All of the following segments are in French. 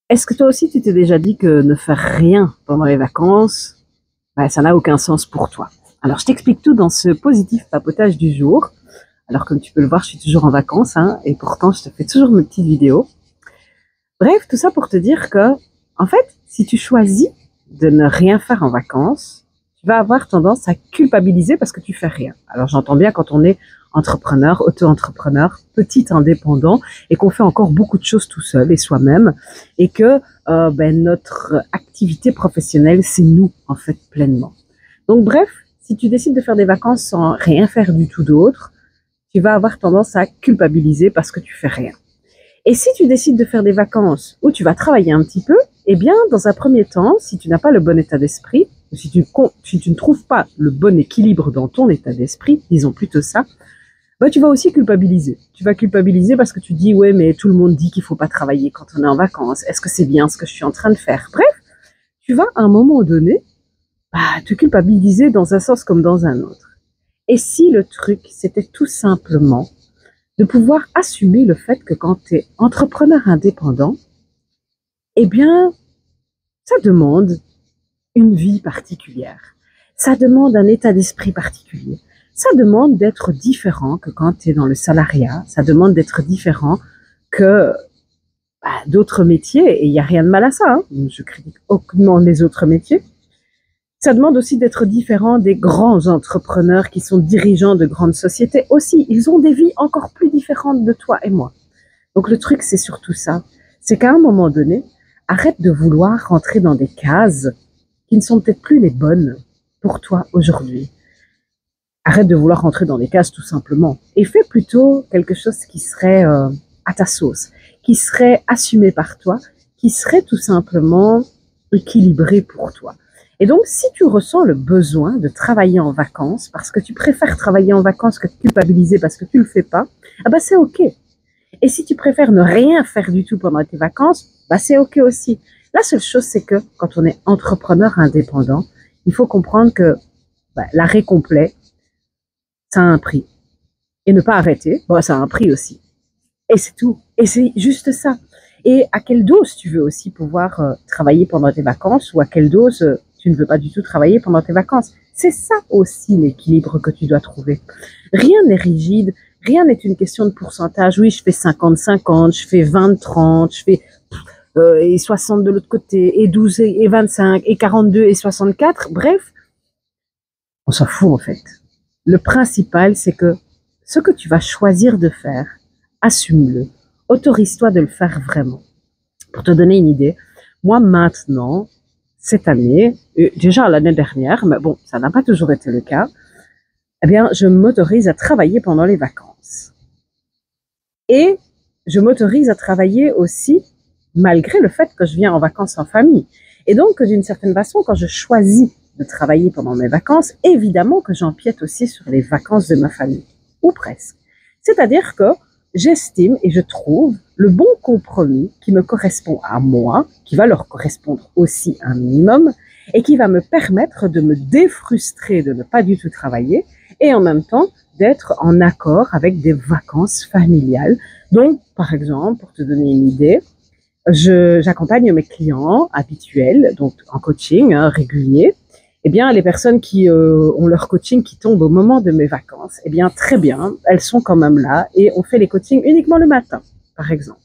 Est-ce que toi aussi tu t'es déjà dit que ne faire rien pendant les vacances, ça n'a aucun sens pour toi? Alors je t'explique tout dans ce positif papotage du jour. Alors comme tu peux le voir, je suis toujours en vacances, hein, et pourtant je te fais toujours mes petites vidéos. Bref, tout ça pour te dire que, en fait, si tu choisis de ne rien faire en vacances, tu vas avoir tendance à culpabiliser parce que tu fais rien. Alors j'entends bien quand on est entrepreneur, auto-entrepreneur, petit indépendant et qu'on fait encore beaucoup de choses tout seul et soi-même et que notre activité professionnelle, c'est nous en fait pleinement. Donc bref, si tu décides de faire des vacances sans rien faire du tout d'autre, tu vas avoir tendance à culpabiliser parce que tu fais rien. Et si tu décides de faire des vacances où tu vas travailler un petit peu, eh bien, dans un premier temps, si tu n'as pas le bon état d'esprit, ou si tu ne trouves pas le bon équilibre dans ton état d'esprit, disons plutôt ça, tu vas aussi culpabiliser. Tu vas culpabiliser parce que tu dis, ouais, mais tout le monde dit qu'il faut pas travailler quand on est en vacances. Est-ce que c'est bien ce que je suis en train de faire? Bref, tu vas à un moment donné, te culpabiliser dans un sens comme dans un autre. Et si le truc, c'était tout simplement de pouvoir assumer le fait que quand tu es entrepreneur indépendant, eh bien, ça demande une vie particulière. Ça demande un état d'esprit particulier. Ça demande d'être différent que quand tu es dans le salariat. Ça demande d'être différent que d'autres métiers. Et il n'y a rien de mal à ça. Hein. Je critique aucunement les autres métiers. Ça demande aussi d'être différent des grands entrepreneurs qui sont dirigeants de grandes sociétés aussi. Ils ont des vies encore plus différentes de toi et moi. Donc le truc, c'est surtout ça. C'est qu'à un moment donné, arrête de vouloir rentrer dans des cases qui ne sont peut-être plus les bonnes pour toi aujourd'hui. Arrête de vouloir rentrer dans des cases tout simplement. Et fais plutôt quelque chose qui serait à ta sauce, qui serait assumé par toi, qui serait tout simplement équilibré pour toi. Et donc, si tu ressens le besoin de travailler en vacances, parce que tu préfères travailler en vacances que de culpabiliser parce que tu le fais pas, c'est ok. Et si tu préfères ne rien faire du tout pendant tes vacances, c'est ok aussi. La seule chose, c'est que quand on est entrepreneur indépendant, il faut comprendre que l'arrêt complet, ça a un prix. Et ne pas arrêter, ça a un prix aussi. Et c'est tout. Et c'est juste ça. Et à quelle dose tu veux aussi pouvoir travailler pendant tes vacances ou à quelle dose tu ne veux pas du tout travailler pendant tes vacances. C'est ça aussi l'équilibre que tu dois trouver. Rien n'est rigide, rien n'est une question de pourcentage. Oui, je fais 50-50, je fais 20-30, je fais et 60 de l'autre côté, et 12 et 25, et 42 et 64. Bref, on s'en fout en fait. Le principal, c'est que ce que tu vas choisir de faire, assume-le. Autorise-toi de le faire vraiment. Pour te donner une idée, moi maintenant, cette année, déjà l'année dernière, mais bon, ça n'a pas toujours été le cas, eh bien, je m'autorise à travailler pendant les vacances. Et je m'autorise à travailler aussi malgré le fait que je viens en vacances en famille. Et donc, d'une certaine façon, quand je choisis de travailler pendant mes vacances, évidemment que j'empiète aussi sur les vacances de ma famille, ou presque. C'est-à-dire que j'estime et je trouve le bon compromis qui me correspond à moi, qui va leur correspondre aussi un minimum, et qui va me permettre de me défrustrer de ne pas du tout travailler, et en même temps d'être en accord avec des vacances familiales. Donc, par exemple, pour te donner une idée, j'accompagne mes clients habituels, donc en coaching régulier. Eh bien, les personnes qui ont leur coaching qui tombe au moment de mes vacances, eh bien, très bien, elles sont quand même là et on fait les coachings uniquement le matin, par exemple.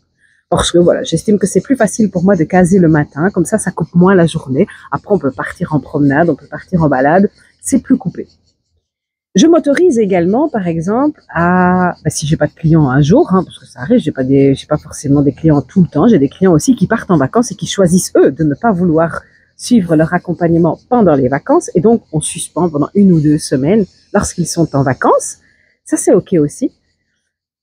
Parce que voilà, j'estime que c'est plus facile pour moi de caser le matin, comme ça coupe moins la journée. Après, on peut partir en promenade, on peut partir en balade, c'est plus coupé. Je m'autorise également, par exemple, à, si j'ai pas de clients un jour, parce que ça arrive, j'ai pas forcément des clients tout le temps, j'ai des clients aussi qui partent en vacances et qui choisissent eux de ne pas vouloir suivre leur accompagnement pendant les vacances et donc on suspend pendant 1 ou 2 semaines lorsqu'ils sont en vacances. Ça, c'est ok aussi.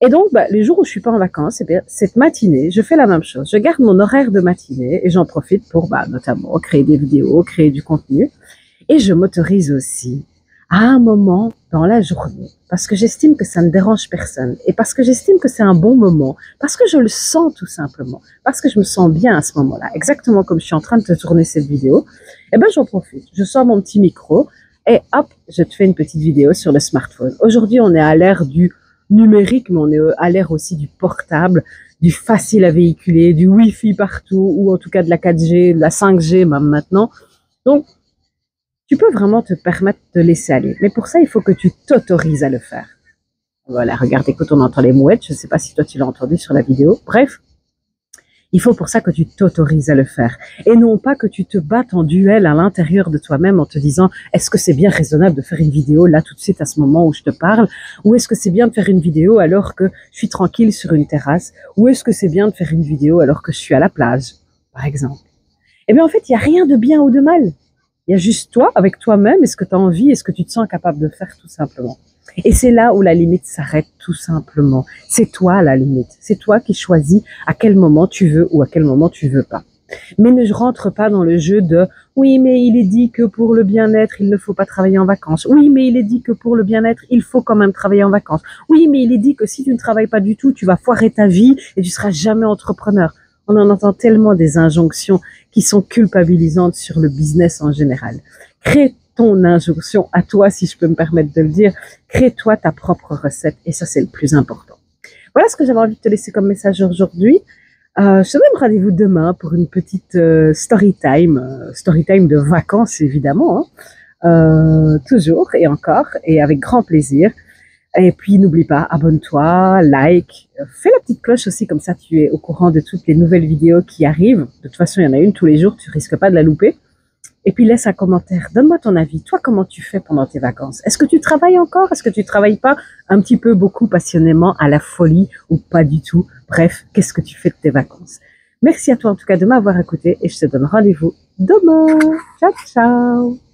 Et donc, les jours où je suis pas en vacances, eh bien, cette matinée, je fais la même chose. Je garde mon horaire de matinée et j'en profite pour, notamment, créer des vidéos, créer du contenu. Et je m'autorise aussi à un moment dans la journée, parce que j'estime que ça ne dérange personne et parce que j'estime que c'est un bon moment, parce que je le sens tout simplement, parce que je me sens bien à ce moment-là, exactement comme je suis en train de te tourner cette vidéo, eh ben j'en profite. Je sors mon petit micro et hop, je te fais une petite vidéo sur le smartphone. Aujourd'hui, on est à l'ère du numérique, mais on est à l'ère aussi du portable. du facile à véhiculer, du Wi-Fi partout, ou en tout cas de la 4G, de la 5G même maintenant. Donc, tu peux vraiment te permettre de laisser aller. Mais pour ça, il faut que tu t'autorises à le faire. Voilà, regarde, écoute, on entend les mouettes. Je ne sais pas si toi tu l'as entendu sur la vidéo. Bref, il faut pour ça que tu t'autorises à le faire. Et non pas que tu te battes en duel à l'intérieur de toi-même en te disant est-ce que c'est bien raisonnable de faire une vidéo là tout de suite à ce moment où je te parle? Ou est-ce que c'est bien de faire une vidéo alors que je suis tranquille sur une terrasse? Ou est-ce que c'est bien de faire une vidéo alors que je suis à la plage, par exemple? Eh bien, en fait, il n'y a rien de bien ou de mal. Il y a juste toi, avec toi-même, est-ce que tu as envie, est-ce que tu te sens capable de faire tout simplement. Et c'est là où la limite s'arrête tout simplement. C'est toi la limite. C'est toi qui choisis à quel moment tu veux ou à quel moment tu veux pas. Mais ne rentre pas dans le jeu de « oui, mais il est dit que pour le bien-être, il ne faut pas travailler en vacances. Oui, mais il est dit que pour le bien-être, il faut quand même travailler en vacances. Oui, mais il est dit que si tu ne travailles pas du tout, tu vas foirer ta vie et tu seras jamais entrepreneur. » On en entend tellement des injonctions qui sont culpabilisantes sur le business en général. Crée ton injonction à toi, si je peux me permettre de le dire. Crée-toi ta propre recette et ça, c'est le plus important. Voilà ce que j'avais envie de te laisser comme message aujourd'hui. Je te donne rendez-vous demain pour une petite story time de vacances évidemment, hein. Toujours et encore et avec grand plaisir. Et puis n'oublie pas, abonne-toi, like, fais la petite cloche aussi, comme ça tu es au courant de toutes les nouvelles vidéos qui arrivent. De toute façon, il y en a une tous les jours, tu risques pas de la louper. Et puis laisse un commentaire, donne-moi ton avis. Toi, comment tu fais pendant tes vacances? Est-ce que tu travailles encore? Est-ce que tu travailles pas un petit peu, beaucoup, passionnément, à la folie ou pas du tout? Bref, qu'est-ce que tu fais de tes vacances? Merci à toi en tout cas de m'avoir écouté et je te donne rendez-vous demain. Ciao, ciao!